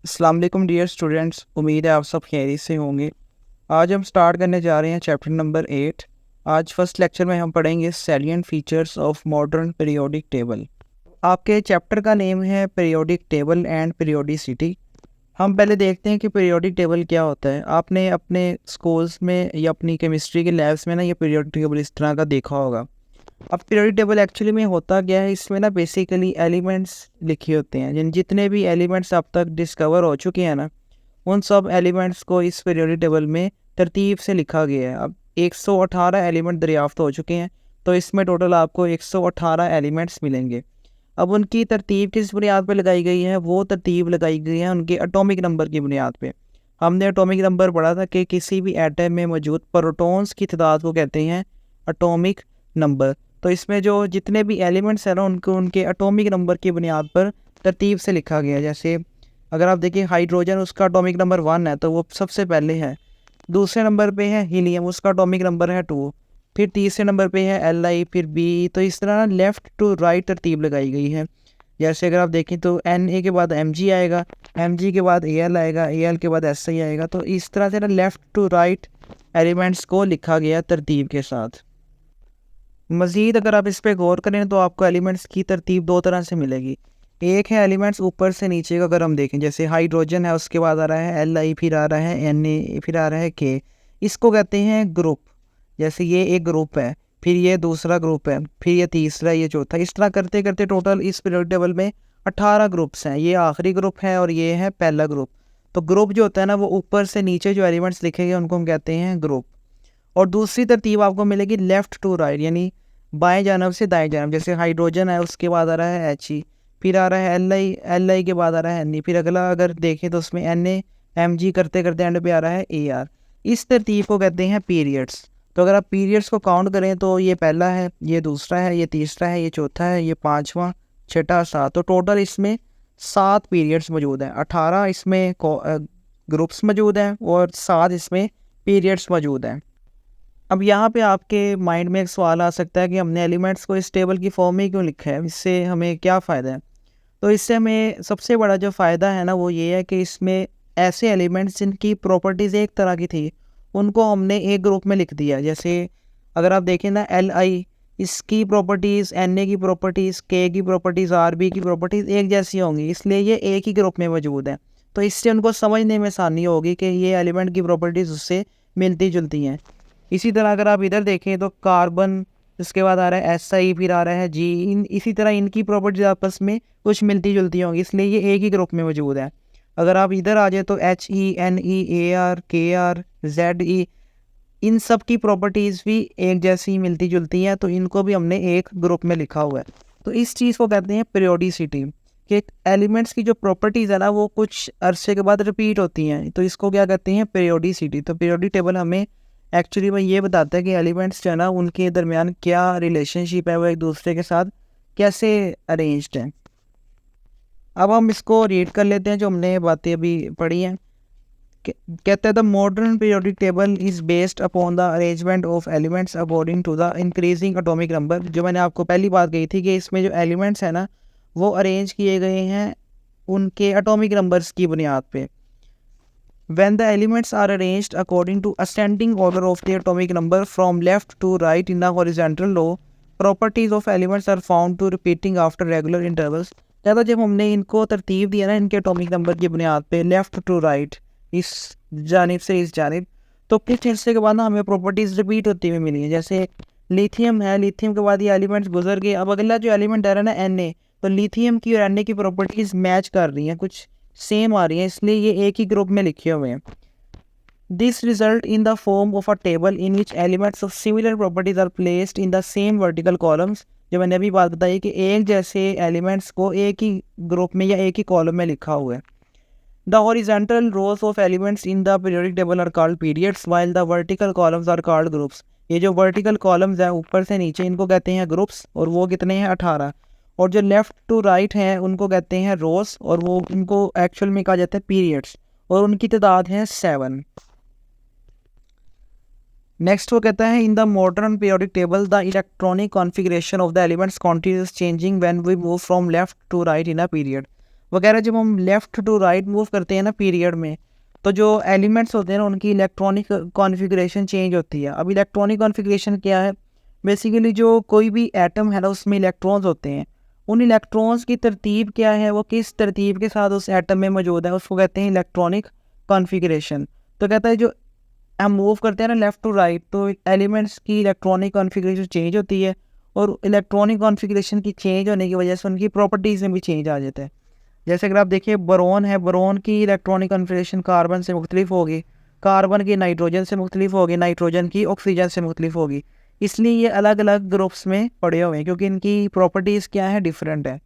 अस्सलाम वालेकुम dear students, उम्मीद है आप सब खैरियत से होंगे। आज हम स्टार्ट करने जा रहे हैं चैप्टर नंबर 8। आज फर्स्ट लेक्चर में हम पढ़ेंगे salient features of modern periodic table. आपके चैप्टर का नेम है पीरियोडिक टेबल एंड पीरियोडिसिटी। हम पहले देखते हैं कि पीरियोडिक टेबल क्या होता है। आपने अपने स्कूल्स में या अपनी केमिस्ट्री के लैब्स में ना ये पीरियोडिक टेबल इस तरह का देखा होगा। अब पीरियोडिक टेबल एक्चुअली में होता क्या है, इसमें ना बेसिकली एलिमेंट्स लिखे होते हैं। जितने भी एलिमेंट्स अब तक डिस्कवर हो चुके हैं ना, उन सब एलिमेंट्स को इस पीरियोडिक टेबल में तरतीब से लिखा गया है। अब 118 एलिमेंट दरियाफ्त हो चुके हैं, तो इसमें टोटल आपको 118 एलिमेंट्स मिलेंगे। अब उनकी तरतीब किस बुनियाद पर लगाई गई है? वो तरतीब लगाई गई है उनके एटॉमिक नंबर की बुनियाद पे। हमने एटॉमिक नंबर पढ़ा था कि किसी भी एटम में मौजूद प्रोटॉन्स की तादाद को कहते हैं एटॉमिक नंबर। तो इसमें जो जितने भी एलिमेंट्स हैं ना, उनको उनके एटॉमिक नंबर की बुनियाद पर तरतीब से लिखा गया है। जैसे अगर आप देखिए हाइड्रोजन, उसका एटॉमिक नंबर 1 है, तो वो सबसे पहले है। दूसरे नंबर पे है हीलियम, उसका एटॉमिक नंबर है 2। फिर तीसरे नंबर पे है Li, फिर B। तो इस तरह लेफ़्ट टू राइट तरतीब लगाई गई है। जैसे अगर आप देखें तो Na के बाद Mg आएगा, Mg के बाद Al आएगा, Al के बाद Si आएगा। तो इस तरह से ना लेफ़्ट टू राइट एलिमेंट्स को लिखा गया तरतीब के साथ। मज़ीद अगर आप इस पर गौर करें तो आपको एलिमेंट्स की तरतीब दो तरह से मिलेगी। एक है एलिमेंट्स ऊपर से नीचे का, अगर हम देखें जैसे हाइड्रोजन है, उसके बाद आ रहा है Li, फिर आ रहा है Na, फिर आ रहा है K। इसको कहते हैं ग्रुप। जैसे ये एक ग्रुप है, फिर ये दूसरा ग्रुप है, फिर ये तीसरा, ये चौथा। इस तरह करते करते टोटल इस पीरियोडिक टेबल में 18 ग्रुप्स हैं। ये आखिरी ग्रुप है और ये है पहला ग्रुप। तो ग्रुप जो होता है ना, वो ऊपर से नीचे जो एलिमेंट्स लिखे गए उनको हम कहते हैं ग्रुप। और दूसरी तरतीब आपको मिलेगी लेफ़्ट टू राइट, यानी बाएं जानब से दाएं जानब। जैसे हाइड्रोजन है, उसके बाद आ रहा है He, फिर आ रहा है Li के बाद आ रहा है Ne, फिर अगला अगर देखें तो उसमें Na, Mg करते करते एंड पे आ रहा है Ar। इस तरतीब को कहते हैं पीरियड्स। तो अगर आप पीरियड्स को काउंट करें तो ये पहला है, ये दूसरा है, ये तीसरा है, ये चौथा है, ये पाँचवा, छठा, सात। तो टोटल इसमें 7 पीरियड्स मौजूद हैं। 18 इसमें ग्रुप्स मौजूद हैं और 7 इसमें पीरियड्स मौजूद हैं। अब यहाँ पे आपके माइंड में एक सवाल आ सकता है कि हमने एलिमेंट्स को इस टेबल की फॉर्म में क्यों लिखा है, इससे हमें क्या फ़ायदा है? तो इससे हमें सबसे बड़ा जो फ़ायदा है ना, वो ये है कि इसमें ऐसे एलिमेंट्स जिनकी प्रॉपर्टीज़ एक तरह की थी, उनको हमने एक ग्रुप में लिख दिया। जैसे अगर आप देखें ना Li, इसकी प्रॉपर्टीज़, Na की प्रॉपर्टीज़, K की प्रॉपर्टीज़, Rb की प्रॉपर्टीज़ एक जैसी होंगी, इसलिए ये एक ही ग्रुप में मौजूद है। तो इससे उनको समझने में आसानी होगी कि ये एलिमेंट की प्रॉपर्टीज़ उससे मिलती जुलती हैं। इसी तरह अगर आप इधर देखें तो कार्बन, उसके बाद आ रहा है Si, फिर आ रहा है G। इसी तरह इनकी प्रॉपर्टीज आपस में कुछ मिलती जुलती होंगी, इसलिए ये एक ही ग्रुप में मौजूद है। अगर आप इधर आ जाए तो He, Ne, Ar, Kr, Ze, इन सब की प्रॉपर्टीज़ भी एक जैसी मिलती जुलती हैं, तो इनको भी हमने एक ग्रुप में लिखा हुआ है। तो इस चीज़ को कहते हैं पीरियोडिसिटी, कि एलिमेंट्स की जो प्रॉपर्टीज़ है ना, वो कुछ अरसे के बाद रिपीट होती हैं। तो इसको क्या कहते हैं? पीरियोडिसिटी। तो पीरियोडिक टेबल हमें एक्चुअली में ये बताता है कि एलिमेंट्स जो है ना, उनके दरमियान क्या रिलेशनशिप है, वो एक दूसरे के साथ कैसे अरेंज्ड हैं। अब हम इसको रीड कर लेते हैं जो हमने बातें अभी पढ़ी हैं। कहते हैं the modern periodic table is based upon the arrangement of elements according to the increasing atomic number. जो मैंने आपको पहली बात कही थी कि इसमें जो एलिमेंट्स हैं ना, वो अरेंज किए गए हैं उनके एटॉमिक नंबर्स की बुनियाद पे। When the elements are arranged according to ascending order of their atomic number from left to right in the horizontal row, properties of elements are found to repeating after regular intervals। ज़्यादा जब हमने इनको तरतीब दिया ना इनके atomic number की बुनियाद पे, लेफ़्ट टू राइट, इस जानिब से इस जानिब, तो कुछ हिस्से के बाद ना हमें प्रॉपर्टीज़ रिपीट होती हुई मिली हैं। जैसे लिथियम है, लिथियम के बाद ये एलिमेंट्स गुजर गए। अब अगला जो एलिमेंट है ना Na, तो लिथियम की और Na की प्रॉपर्टीज़ मैच कर रही हैं, कुछ सेम आ रही हैं, इसलिए ये एक ही ग्रुप में लिखे हुए हैं। This result in the form of a table in which elements of similar properties are placed in the same vertical columns. जो मैंने अभी बात बताई कि एक जैसे एलिमेंट्स को एक ही ग्रुप में या एक ही कॉलम में लिखा हुआ है। The horizontal rows of elements in the periodic table are called periods while the vertical columns are called groups. ये जो वर्टिकल कॉलम्स हैं ऊपर से नीचे, इनको कहते हैं ग्रुप्स, और वो कितने हैं? 18। और जो लेफ़्ट टू राइट हैं उनको कहते हैं रोज, और वो इनको एक्चुअल में कहा जाता है पीरियड्स, और उनकी तादाद है 7। नेक्स्ट वो कहता है in the modern periodic table the electronic configuration of the elements continuous changing when we move from left to right in a period. वगैरह जब हम लेफ़्ट टू राइट मूव करते हैं ना पीरियड में, तो जो एलिमेंट्स होते हैं ना उनकी इलेक्ट्रॉनिक कॉन्फ़िगरेशन चेंज होती है। अब इलेक्ट्रॉनिक कॉन्फ़िगरेशन क्या है? बेसिकली जो कोई भी एटम है ना उसमें इलेक्ट्रॉन्स होते हैं, उन इलेक्ट्रॉन्स की तरतीब क्या है, वो किस तरतीब के साथ उस एटम में मौजूद है, उसको कहते हैं इलेक्ट्रॉनिक कॉन्फ़िगरेशन। तो कहता है जो हम मूव करते हैं ना लेफ़्ट टू राइट, तो एलिमेंट्स की इलेक्ट्रॉनिक कॉन्फ़िगरेशन चेंज होती है, और इलेक्ट्रॉनिक कॉन्फ़िगरेशन की चेंज होने की वजह से उनकी प्रॉपर्टीज़ में भी चेंज आ जाता है। जैसे अगर आप देखिए बोरोन है, बोरोन की इलेक्ट्रॉनिक कॉन्फ़िगरेशन कार्बन से मुख्तलिफ होगी, कार्बन की नाइट्रोजन से मुख्तलिफ होगी, नाइट्रोजन की ऑक्सीजन से मुख्तलिफ होगी। इसलिए ये अलग अलग ग्रुप्स में पड़े हुए हैं क्योंकि इनकी प्रॉपर्टीज़ क्या है, डिफरेंट है।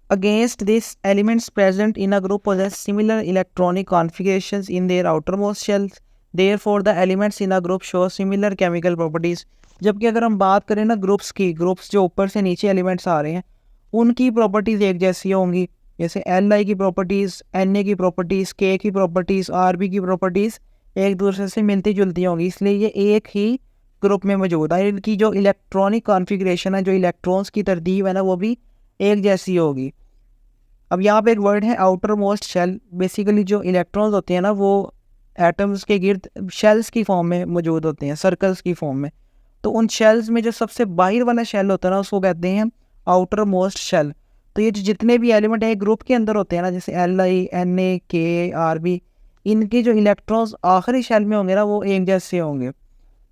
Against this, elements present in a group possess similar electronic configurations in their outermost shells. Therefore, the elements in a group show similar chemical properties. जबकि अगर हम बात करें ना ग्रुप्स की, ग्रुप्स जो ऊपर से नीचे एलिमेंट्स आ रहे हैं उनकी प्रॉपर्टीज़ एक जैसी होंगी। जैसे Li की प्रॉपर्टीज़, Na की प्रॉपर्टीज़, K की प्रॉपर्टीज़, Rb की प्रॉपर्टीज़ एक दूसरे से मिलती जुलती होंगी, इसलिए ये एक ही ग्रुप में मौजूद है। इनकी जो इलेक्ट्रॉनिक कॉन्फ़िगरेशन है, जो इलेक्ट्रॉन्स की तरतीब है ना, वो भी एक जैसी होगी। अब यहाँ पे एक वर्ड है आउटर मोस्ट शेल। बेसिकली जो इलेक्ट्रॉन्स होते हैं ना वो एटम्स के गिर्द शेल्स की फॉर्म में मौजूद होते हैं, सर्कल्स की फॉर्म में। तो उन शेल्स में जो सबसे बाहर वाला शेल होता है ना उसको कहते हैं आउटर मोस्ट शेल। तो ये जितने भी एलिमेंट है ग्रुप के अंदर होते हैं ना, जैसे Li, Na, K, Rb, इनके जो इलेक्ट्रॉन्स आखिरी शेल में होंगे ना वो एक जैसे होंगे।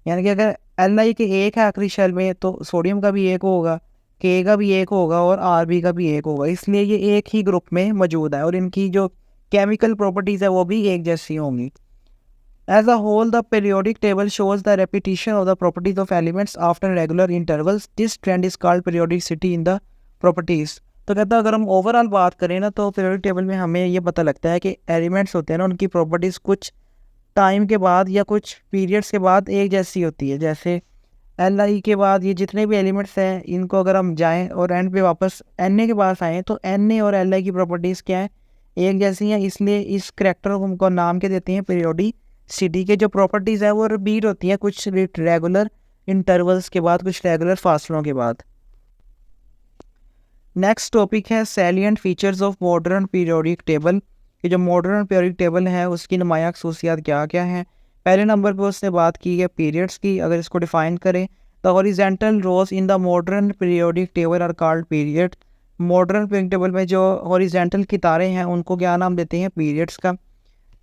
यानी कि अगर Li के एक है आखिरी शेल में तो सोडियम का भी एक होगा, के का भी एक होगा और Rb का भी एक होगा, इसलिए ये एक ही ग्रुप में मौजूद है और इनकी जो केमिकल प्रॉपर्टीज़ है वो भी एक जैसी होंगी। As a whole the periodic table shows the repetition of the properties of elements after regular intervals. This trend is called periodicity in the properties. तो कहता है अगर हम ओवरऑल बात करें ना तो पीरियोडिक टेबल में हमें ये पता लगता है कि एलिमेंट्स होते हैं ना उनकी प्रॉपर्टीज़ कुछ टाइम के बाद या कुछ पीरियड्स के बाद एक जैसी होती है। जैसे Li के बाद ये जितने भी एलिमेंट्स हैं इनको अगर हम जाएं और एंड पे वापस Na के पास आएँ तो Na और Li की प्रॉपर्टीज़ क्या है, एक जैसी हैं, इसलिए इस करैक्टर को हमको नाम के देते हैं पीरियोडिसिटी। के जो प्रॉपर्टीज़ है वो रिपीट होती हैं कुछ रेगुलर इंटरवल्स के बाद, कुछ रेगुलर फासलों के बाद। नेक्स्ट टॉपिक है salient features of modern periodic table. कि जो मॉडर्न पीरियोडिक टेबल है उसकी नुमायाँ खसूसियात क्या क्या हैं। पहले नंबर पर उसने बात की है पीरियड्स की। अगर इसको डिफाइन करें the horizontal rows in the modern periodic table are called period. Modern periodic table में जो हॉरिजॉन्टल कितारें हैं उनको क्या नाम देते हैं, पीरियड्स का।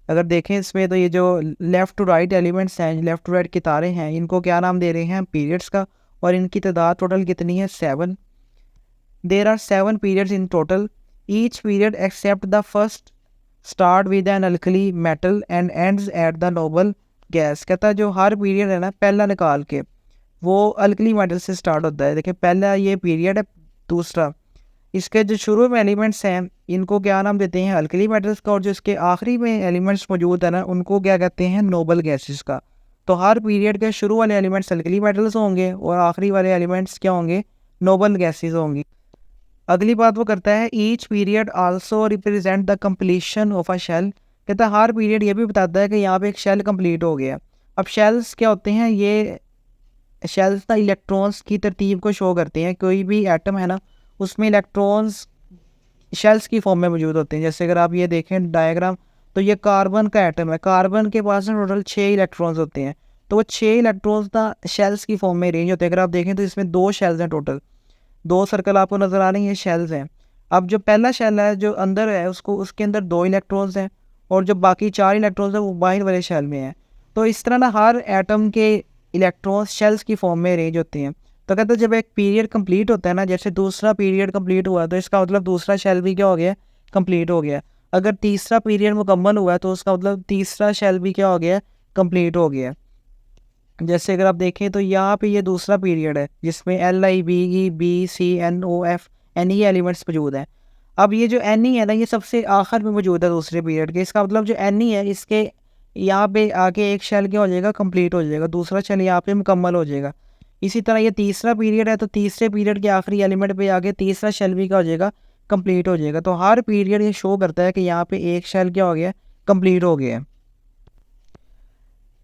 अगर देखें इसमें तो ये जो लेफ़्ट टू राइट एलिमेंट्स हैं, लेफ़्ट टू राइट कितारें हैं, इनको क्या नाम दे रहे हैं, पीरियड्स का। और इनकी तादाद टोटल कितनी है, 7। There are 7 periods in total. Each period except the first start with an alkali metal and ends at the noble gas। कहता है जो हर पीरियड है ना पहला निकाल के वो अल्कली मेटल से स्टार्ट होता है। देखिए पहला ये पीरियड है। दूसरा इसके जो शुरू में एलिमेंट्स हैं इनको क्या नाम देते हैं, अल्कली मेटल्स का। और जो इसके आखिरी में एलिमेंट्स मौजूद है ना उनको क्या कहते हैं, नोबल गैसेस का। तो हर पीरियड के शुरू वाले एलिमेंट्स अल्कली मेटल्स होंगे और आखिरी वाले एलिमेंट्स क्या होंगे, नोबल गैसेस होंगी। अगली बात वो करता है each period also represent the completion of a shell. कहता है हर पीरियड ये भी बताता है कि यहाँ पे एक शेल कंप्लीट हो गया। अब शेल्स क्या होते हैं, ये शेल्स ना इलेक्ट्रॉन्स की तरतीब को शो करते हैं। कोई भी एटम है ना उसमें इलेक्ट्रॉन्स शेल्स की फॉर्म में मौजूद होते हैं। जैसे अगर आप ये देखें डायग्राम तो ये कार्बन का एटम है, कार्बन के पास ना टोटल 6 इलेक्ट्रॉन्स होते हैं। तो वो 6 इलेक्ट्रॉन्स ना शेल्स की फॉर्म में अरेंज होते हैं। अगर आप देखें तो इसमें 2 शेल्स हैं टोटल, 2 सर्कल आपको नज़र आ रही हैं, शेल्स हैं। अब जो पहला शेल है जो अंदर है उसको उसके अंदर 2 इलेक्ट्रॉन्स हैं और जो बाकी 4 इलेक्ट्रॉन्स हैं वो बाहर वाले शेल में हैं। तो इस तरह ना हर एटम के इलेक्ट्रॉन्स शेल्स की फॉर्म में अरेंज होते हैं। तो कहते हैं जब एक पीरियड कंप्लीट होता है ना, जैसे दूसरा पीरियड कंप्लीट हुआ तो इसका मतलब दूसरा शेल भी क्या हो गया, कंप्लीट हो गया। अगर तीसरा पीरियड मुकम्मल हुआ तो उसका मतलब तीसरा शेल भी क्या हो गया, कंप्लीट हो गया। जैसे अगर आप देखें तो यहाँ पे ये दूसरा पीरियड है जिसमें LI, BE, BC, NO, F N elements मौजूद हैं। अब ये जो Ne है ना ये सबसे आखिर में मौजूद है दूसरे पीरियड के। इसका मतलब जो Ne है इसके यहाँ पे आके एक शेल क्या हो जाएगा, कंप्लीट हो जाएगा, दूसरा शेल यहाँ पे मुकम्मल हो जाएगा। इसी तरह ये तीसरा पीरियड है तो तीसरे पीरियड के आखिरी एलिमेंट पे आके तीसरा शेल भी क्या हो जाएगा, कंप्लीट हो जाएगा। तो हर पीरियड ये शो करता है कि यहाँ पे एक शेल क्या हो गया, कंप्लीट हो गया।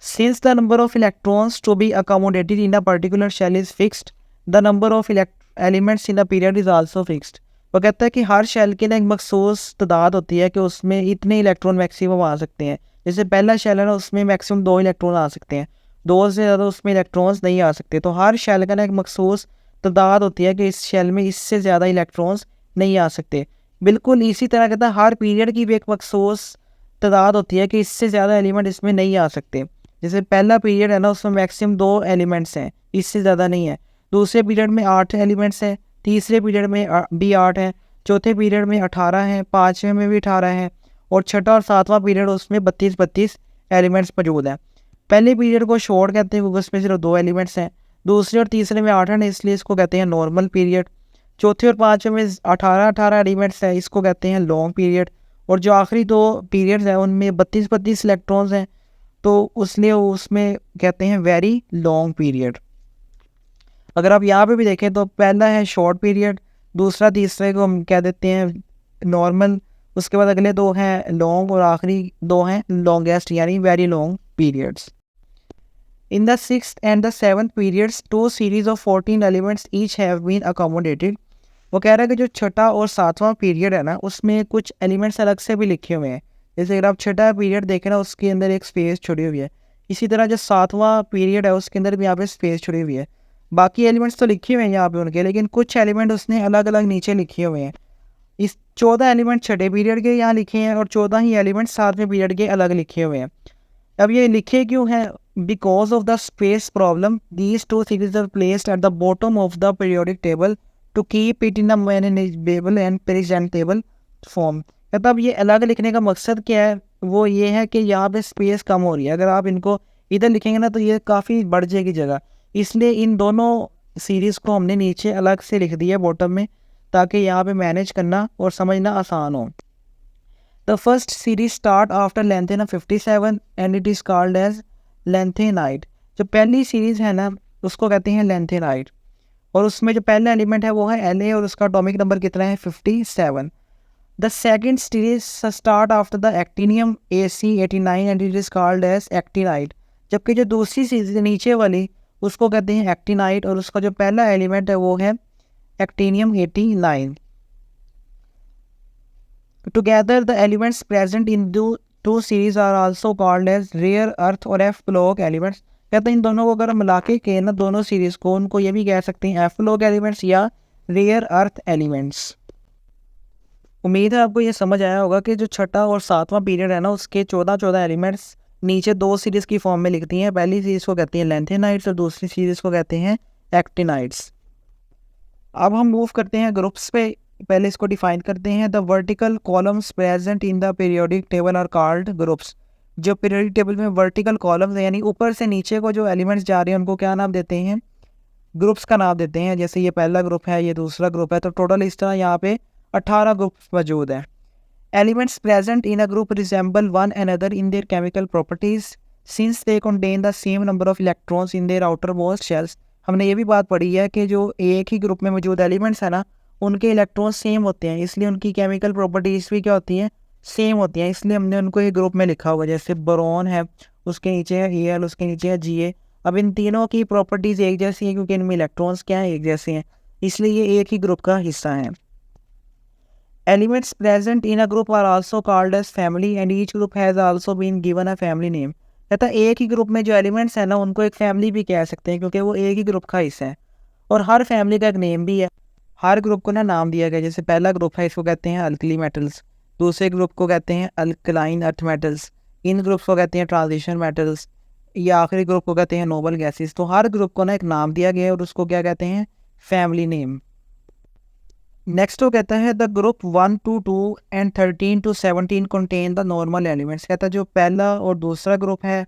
Since the number of electrons to be accommodated in a particular shell is fixed, the number of elements in a period is also fixed। वो कहता है कि हर शेल की ना एक मखसूस तादाद होती है कि उसमें इतने इलेक्ट्रॉन मैक्सिमम आ सकते हैं। जैसे पहला शेल है ना, उसमें मैक्सिमम 2 इलेक्ट्रॉन आ सकते हैं, 2 से ज़्यादा उसमें इलेक्ट्रॉन्स नहीं आ सकते। तो हर शेल का ना एक मखसूस तादाद होती है कि इस शेल में इससे ज़्यादा इलेक्ट्रॉन्स नहीं आ सकते। बिल्कुल इसी तरह कहता है हर पीरियड की भी एक मखसूस तादाद होती है कि इससे ज़्यादा एलिमेंट इसमें नहीं आ सकते। जैसे पहला पीरियड है ना, उसमें मैक्सिमम 2 एलिमेंट्स हैं, इससे ज़्यादा नहीं है। दूसरे पीरियड में 8 एलिमेंट्स हैं, तीसरे पीरियड में भी 8 हैं, चौथे पीरियड में 18 हैं, पाँचवें में भी 18 हैं, और छठा और सातवां पीरियड उसमें 32 एलिमेंट्स मौजूद हैं। पहले पीरियड को शॉर्ट कहते हैं क्योंकि उसमें सिर्फ 2 एलिमेंट्स हैं। दूसरे और तीसरे में 8 है, इसलिए इसको कहते हैं नॉर्मल पीरियड। चौथे और पाँचवें में 18 एलिमेंट्स हैं, इसको कहते हैं लॉन्ग पीरियड। और जो आखिरी 2 पीरियड्स हैं उनमें 32 इलेक्ट्रॉन्स हैं, तो उसलिए उसमें कहते हैं वेरी लॉन्ग पीरियड। अगर आप यहाँ पे भी देखें तो पहला है शॉर्ट पीरियड, दूसरा तीसरे को हम कह देते हैं नॉर्मल, उसके बाद अगले 2 हैं लॉन्ग और आखिरी 2 हैं लॉन्गेस्ट यानी very long periods. In the 6th and the 7th periods 2 series of 14 elements each have been accommodated। वो कह रहा है कि जो छठा और सातवां पीरियड है ना, उसमें कुछ एलिमेंट्स अलग से भी लिखे हुए हैं। जैसे अगर आप छठा पीरियड देखें ना, उसके अंदर एक स्पेस छोड़ी हुई है। इसी तरह जो सातवां पीरियड है उसके अंदर भी यहाँ पे स्पेस छोड़ी हुई है। बाकी एलिमेंट्स तो लिखे हुए हैं यहाँ पे उनके, लेकिन कुछ एलिमेंट उसने अलग अलग नीचे लिखे हुए हैं। इस 14 एलिमेंट छठे पीरियड के यहाँ लिखे हैं और 14 ही एलिमेंट सातवें पीरियड के अलग लिखे हुए हैं। अब ये लिखे क्यों हैं? Because of the space problem these 2 series are placed at the bottom of the periodic table to keep it in a manageable and presentable form. मतलब ये अलग लिखने का मकसद क्या है? वो ये है कि यहाँ पे स्पेस कम हो रही है। अगर आप इनको इधर लिखेंगे ना तो ये काफ़ी बढ़ जाएगी जगह, इसलिए इन दोनों सीरीज़ को हमने नीचे अलग से लिख दिया बॉटम में, ताकि यहाँ पे मैनेज करना और समझना आसान हो। The first series start after lanthanum 57 and it is called as lanthanide. जो पहली सीरीज़ है ना उसको कहते हैं लेंथेनाइट, और उसमें जो पहला एलिमेंट है वो है Na और उसका एटॉमिक नंबर कितना है 57। The second series start after the actinium Ac89 and it is called as actinide. जबकि जो दूसरी सीरीज नीचे वाली उसको कहते हैं एक्टिनाइट, और उसका जो पहला एलिमेंट है वो है actinium 89। Together the elements present in two series are also called as rare earth और एफ ब्लॉक एलिमेंट्स। कहते हैं इन दोनों को अगर हम मिला के ना दोनों सीरीज को, उनको ये भी कह सकते हैं एफ ब्लॉक एलिमेंट्स या रेयर अर्थ एलिमेंट्स। उम्मीद है आपको ये समझ आया होगा कि जो छठा और सातवां पीरियड है ना उसके 14 एलिमेंट्स नीचे 2 सीरीज़ की फॉर्म में लिखती हैं। पहली सीरीज़ को कहते हैं लेंथेनाइट्स और दूसरी सीरीज़ को कहते हैं एक्टिनाइट्स। अब हम मूव करते हैं ग्रुप्स पे। पहले इसको डिफाइन करते हैं। The vertical columns present in the periodic table are called groups. जो पीरियोडिक टेबल में वर्टिकल कॉलम्स हैं यानी ऊपर से नीचे को जो एलिमेंट्स जा रहे हैं उनको क्या नाम देते हैं? ग्रुप्स का नाम देते हैं। जैसे ये पहला ग्रुप है, ये दूसरा ग्रुप है, तो टोटल इस तरह यहाँ पे 18 ग्रुप्स मौजूद हैं। Elements present in a group resemble one another in their chemical properties since they contain the same number of electrons in their outermost shells। हमने ये भी बात पढ़ी है कि जो एक ही ग्रुप में मौजूद एलिमेंट्स है ना उनके इलेक्ट्रॉन सेम होते हैं, इसलिए उनकी केमिकल प्रॉपर्टीज़ भी क्या होती हैं? सेम होती हैं। इसलिए हमने उनको एक ग्रुप में लिखा हुआ। जैसे बोरॉन है, उसके नीचे है Al, उसके नीचे है Ga। अब इन तीनों की प्रॉपर्टीज़ एक जैसी हैं क्योंकि इनमें इलेक्ट्रॉन्स क्या हैं? एक जैसे हैं, इसलिए ये एक ही ग्रुप का हिस्सा हैं। Elements present in a group are also called as family and each group has also been given a family name। कहता है एक ही ग्रुप में जो एलिमेंट्स हैं ना उनको एक फैमिली भी कह सकते हैं क्योंकि वो एक ही ग्रुप का हिस्सा है, और हर फैमिली का एक नेम भी है। हर ग्रुप को ना नाम दिया गया। जैसे पहला ग्रुप है इसको कहते हैं अल्कली मेटल्स, दूसरे ग्रुप को कहते हैं अल्कलाइन अर्थ मेटल्स, इन ग्रुप्स को कहते हैं ट्रांजिशन मेटल्स, या आखिरी ग्रुप को कहते हैं नोबल गैसेस। तो हर ग्रुप को ना एक नाम दिया गया है और उसको क्या कहते हैं? Family name. नेक्स्ट वो कहता है the group 1 to 2 and 13 to 17 contain the normal elements। कहता है जो पहला और दूसरा ग्रुप है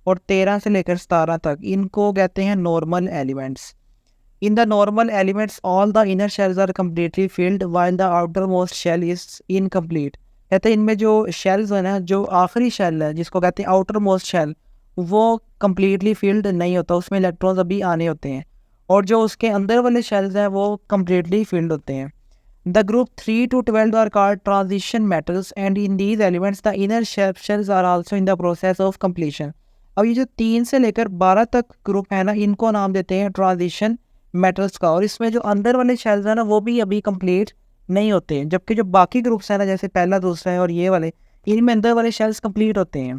और 13 से लेकर 17 तक इनको कहते हैं normal elements. In the normal elements all the inner shells are completely filled while the outer most shell is incomplete. कहते हैं इनमें जो शेल्स है ना, जो आखिरी शेल है जिसको कहते हैं आउटर मोस्ट शेल, वो कम्प्लीटली फिल्ड नहीं होता, उसमें इलेक्ट्रॉन्स अभी आने होते हैं, और जो उसके अंदर वाले शेल्स हैं वो कम्प्लीटली फिल्ड होते हैं। The group 3 to 12 are called transition metals and in these elements the inner shells are also in the process of completion। अब ये जो 3 से लेकर 12 तक ग्रुप है ना इनको नाम देते हैं ट्रांजिशन मेटल्स का, और इसमें जो अंदर वाले शेल्स हैं ना वो भी अभी कंप्लीट नहीं होते हैं, जबकि जो बाकी ग्रुप्स हैं ना, जैसे पहला, दूसरा है और ये वाले, इनमें अंदर वाले शेल्स कंप्लीट होते हैं।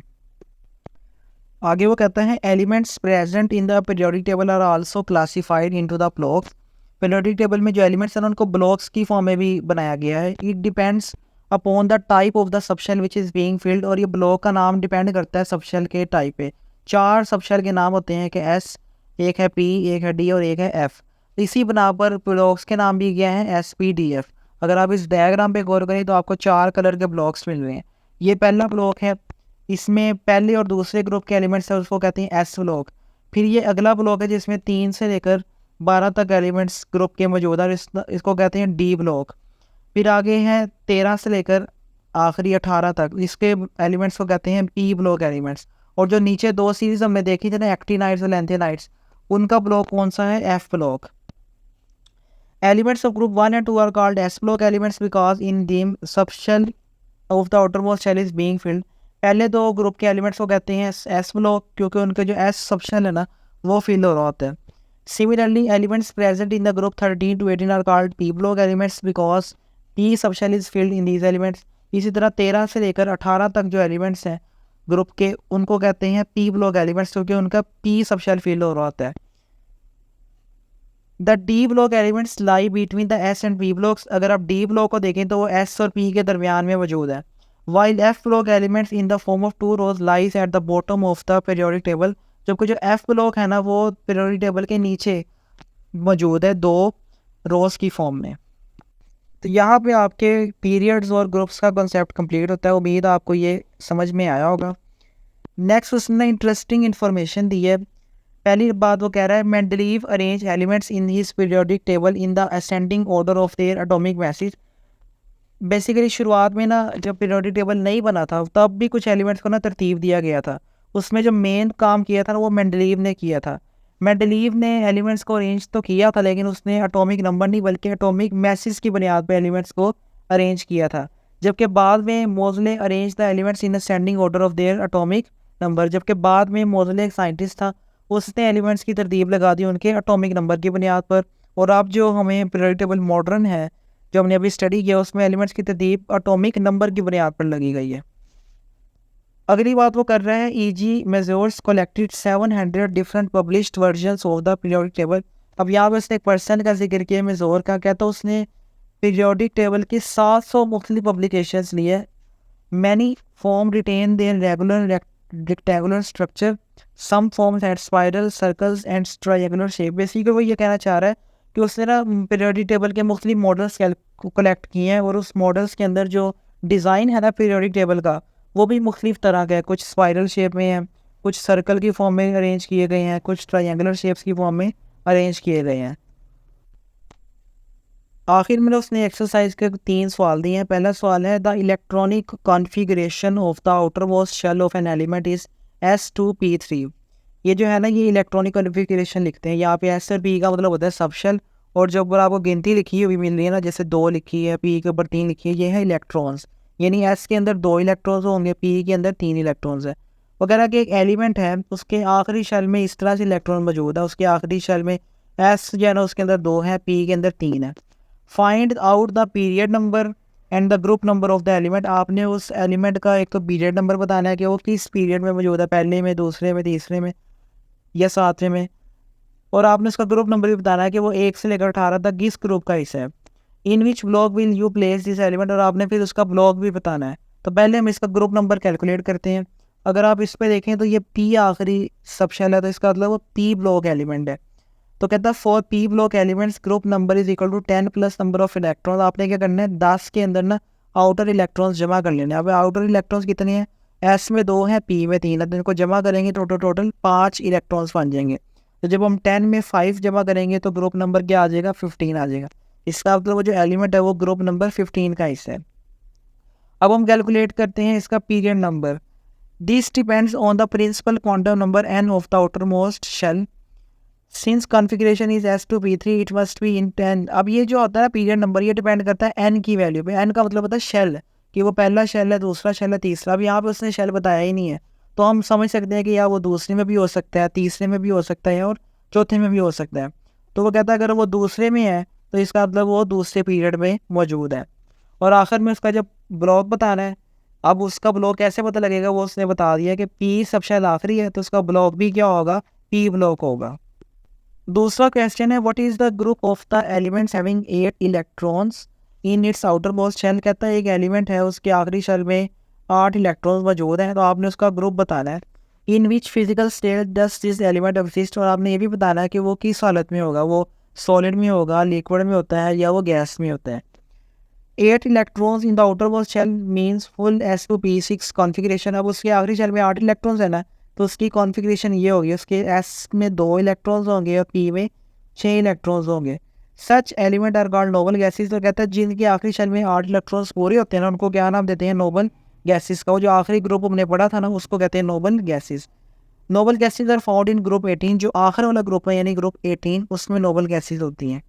आगे वो कहता है elements present in the periodic table are also classified into the blocks. Periodic table में जो एलिमेंट्स हैं उनको ब्लॉक्स की फॉर्म में भी बनाया गया है। It depends upon the type of the subshell which is being field, और ये ब्लॉक का नाम डिपेंड करता है सबशेल के टाइप पे। 4 सबशेल के नाम होते हैं कि एस, एक है पी, एक है डी और एक है एफ। इसी बना पर ब्लॉक्स के नाम भी गया है एस पी डी एफ। अगर आप इस डायग्राम पे गौर करें तो आपको 4 कलर के ब्लॉक्स मिल रहे हैं। ये पहला ब्लॉक है, इसमें पहले और दूसरे ग्रुप के एलिमेंट्स है, उसको कहते हैं एस ब्लॉक। फिर ये अगला ब्लॉक है जिसमें 3 से लेकर 12 तक एलिमेंट्स ग्रुप के मौजूद है, इसको कहते हैं डी ब्लॉक। फिर आगे हैं 13 से लेकर आखिरी 18 तक, इसके एलिमेंट्स को कहते हैं पी ब्लॉक एलिमेंट्स। और जो नीचे 2 सीरीज हमने देखी थी ना, एक्टिनाइट्स और लैंथेनाइट्स, उनका ब्लॉक कौन सा है? F block. Elements of group 1 and 2 are called S block elements because in them subshell of the outermost shell is being filled. पहले 2 ग्रुप के एलिमेंट्स को कहते हैं एस ब्लॉक, क्योंकि उनके जो एस सबशेल है ना वो फिल हो रहा होता है। Similarly elements present in the group 13 to 18 are called P block elements because P subshell is filled in these elements. इसी तरह 13 से लेकर 18 तक जो एलिमेंट्स हैं ग्रुप के, उनको कहते हैं पी ब्लॉक एलिमेंट्स, क्योंकि उनका पी सबशेल फिल हो रहा होता है। The D block elements lie between the S and P blocks. अगर आप डी ब्लॉक को देखें तो वो एस और पी के दरमियान में मौजूद है। While F block elements in the form of 2 rows lies at the bottom of the periodic table. जबकि जो एफ ब्लॉक है ना वो पीरियोडिक टेबल के नीचे मौजूद है 2 रोज की फॉर्म में। तो यहाँ पे आपके पीरियड्स और ग्रुप्स का कॉन्सेप्ट कंप्लीट होता है। उम्मीद आपको ये समझ में आया होगा। नेक्स्ट उसने इंटरेस्टिंग इन्फॉर्मेशन दी है। पहली बात वो कह रहा है Mendeleev arrange elements in his periodic table in the ascending order of their atomic message. Basically शुरुआत में ना जब पीरियोडिक टेबल नहीं बना था तब भी कुछ एलिमेंट्स को ना तरतीब दिया गया था। उसमें जो मेन काम किया था ना वो मेंडलीव ने किया था। मेंडलीव ने एलिमेंट्स को अरेंज तो किया था, लेकिन उसने एटॉमिक नंबर नहीं बल्कि एटॉमिक मैसेज की बुनियाद पर एलिमेंट्स को अरेंज किया था। जबकि बाद में Moseley arrange the elements in ascending order of their atomic number. जबकि बाद में मोज़ले एक साइंटिस्ट था, उसने एलिमेंट्स की तरतीब लगा दी उनके एटॉमिक नंबर की बुनियाद पर। और अब जो हमें पीरियोडिक टेबल मॉडर्न है जो हमने अभी स्टडी किया, उसमें एलिमेंट्स की तरतीब एटॉमिक नंबर की बुनियाद पर लगी गई है। अगली बात वो कर रहे हैं E.G. Mazurs collected 700 different published versions of the periodic table. अब यहाँ पर उसने एक पर्सन का जिक्र किया मेजोर का, कहता उसने पीरियोडिक टेबल की 700 मुख्तलिफ पब्लिकेशंस ली है। Many form retain their regular rectangular structure, some forms had spiral, circles and triangular shape. Basically वो ये कहना चाह रहा है कि उसने ना पीरियोडिक टेबल के मुख्तलिफ मॉडल्स कलेक्ट किए हैं, और उस मॉडल्स के अंदर जो डिज़ाइन है ना पीरियोडिक टेबल का वो भी मुख्तलिफ तरह का है। कुछ स्पाइरल शेप में है, कुछ सर्कल की फॉर्म में अरेंज किए गए हैं, कुछ ट्रायंगुलर शेप्स की फॉर्म में अरेंज किए गए हैं। आखिर में उसने एक्सरसाइज के 3 सवाल दिए हैं। पहला सवाल है the electronic configuration of the outer most shell of an element is S2P3। ये जो है ना ये इलेक्ट्रॉनिक कॉन्फ़िगरेशन लिखते हैं। यहाँ पे S और P का मतलब होता है सब शेल, और जब ऊपर आपको गिनती लिखी हुई मिल रही है ना, जैसे 2 लिखी है, P के ऊपर 3 लिखी है, ये है इलेक्ट्रॉन्स। यानी S के अंदर 2 इलेक्ट्रॉन्स होंगे, P के अंदर 3 इलेक्ट्रॉन्स है। वगैरह कि एक एलिमेंट है उसके आखिरी शेल में इस तरह से इलेक्ट्रॉन मौजूद है, उसके आखिरी शेल में S जो है ना उसके अंदर 2 है, P के अंदर 3 है। Find out the period number and the group number of the element. आपने उस एलिमेंट का एक तो पीरियड नंबर बताना है कि वो किस पीरियड में मौजूद है, पहले में, दूसरे में, तीसरे में या 7वें में। और आपने उसका ग्रुप नंबर भी बताना है कि वो 1 से लेकर 18 तक किस ग्रुप का हिस्सा है। In which block will you place this element, और आपने फिर उसका ब्लॉक भी बताना है। तो पहले हम इसका ग्रुप नंबर कैलकुलेट करते हैं। अगर आप इस पर देखें तो ये P आखिरी सब शेल है, तो इसका मतलब वो P ब्लॉक एलिमेंट है। तो कहता है for P block elements group number is equal to 10 plus number of electron. आपने क्या करना है 10 के अंदर ना आउटर इलेक्ट्रॉन्स जमा कर लेने हैं। अब आउटर इलेक्ट्रॉन्स कितने हैं? S में 2 हैं, P में 3 है, तो इनको जमा करेंगे टोटल 5 इलेक्ट्रॉन्स बन जाएंगे। तो जब हम 10 में 5 जमा करेंगे तो ग्रुप नंबर क्या आ जाएगा? 15 आ जाएगा। इसका मतलब वो जो एलिमेंट है वो ग्रुप नंबर 15 का हिस्सा है। अब हम कैलकुलेट करते हैं इसका period number. This depends on the principal quantum number n of the outer most shell. Since configuration is S2P3 it must be in 10। अब ये जो होता है पीरियड नंबर ये डिपेंड करता है n की वैल्यू पे। n का मतलब होता है शेल, कि वो पहला शेल है, दूसरा शेल है, तीसरा। अब यहाँ पे उसने शेल बताया ही नहीं है, तो हम समझ सकते हैं कि या वो दूसरे में भी हो सकता है, तीसरे में भी हो सकता है और चौथे में भी हो सकता है। तो वो कहता है अगर वो दूसरे में है तो इसका मतलब वो दूसरे पीरियड में मौजूद है। और आखिर में उसका जब ब्लॉक बताना है, अब उसका ब्लॉक कैसे पता लगेगा, वो उसने बता दिया कि पी सबसे आखिरी है तो उसका ब्लॉक भी क्या होगा, पी ब्लॉक होगा। दूसरा क्वेश्चन है what is the group of the elements having 8 electrons in its outer most shell. कहता है एक एलिमेंट है उसके आखिरी शेल में 8 इलेक्ट्रॉन्स मौजूद हैं, तो आपने उसका ग्रुप बताना है। In which physical state does this element exist, और आपने ये भी बताना है कि वो किस हालत में होगा, वो सॉलिड में होगा, लिक्विड में होता है या वो गैस में होता है। 8 electrons in the outer most shell means full S2P6 configuration. अब उसके आखिरी शेल में 8 इलेक्ट्रॉन्स है ना, तो उसकी कॉन्फ़िगरेशन ये होगी, उसके S में 2 इलेक्ट्रॉन्स होंगे और P में 6 इलेक्ट्रॉन्स होंगे। Such element are called noble gases. तो कहता है जिनके आखिरी शेल में 8 इलेक्ट्रॉन्स पूरे होते हैं ना, उनको क्या नाम देते हैं, नोबल गैसेस का। वो जो आखिरी ग्रुप हमने पढ़ा था ना, उसको कहते हैं noble gases. Noble gases are found in group 18, जो आखिर वाला ग्रुप है यानी ग्रुप 18, उसमें नोबल गैसेस होती हैं।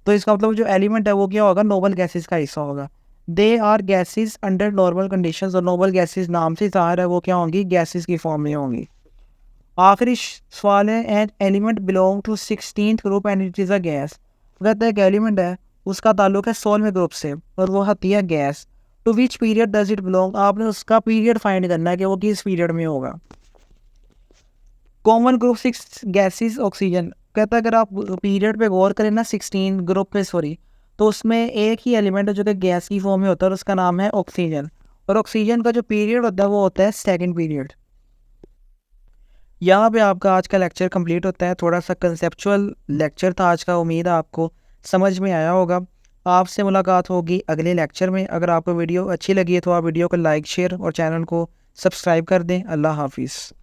तो इसका मतलब जो एलिमेंट है वो क्या होगा, नोबल गैसेस का हिस्सा होगा। They are gases under normal conditions, और नोबल गैसेस नाम से ज़ाहिर है वो क्या होंगी, गैसेस की फॉर्म में होंगी। आखिरी सवाल है an element belong to 16th group and it is a gas. कहता है एक एलिमेंट है उसका ताल्लुक है 16वें ग्रुप से और वो होती है gas. To which period does it belong, आपने उसका पीरियड फाइंड करना है कि वो किस पीरियड में होगा। Common group 6 gases oxygen. कहता है अगर आप पीरियड पे गौर करें ना, 16 ग्रुप पे सॉरी, तो उसमें एक ही एलिमेंट है जो कि गैस की फॉर्म में होता है और उसका नाम है ऑक्सीजन। और ऑक्सीजन का जो पीरियड होता है वो होता है सेकंड पीरियड। यहाँ पे आपका आज का लेक्चर कंप्लीट होता है। थोड़ा सा कंसेप्चुअल लेक्चर था आज का, उम्मीद है आपको समझ में आया होगा। आपसे मुलाकात होगी अगले लेक्चर में। अगर आपको वीडियो अच्छी लगी है तो आप वीडियो को लाइक शेयर और चैनल को सब्सक्राइब कर दें। अल्लाह हाफिज़।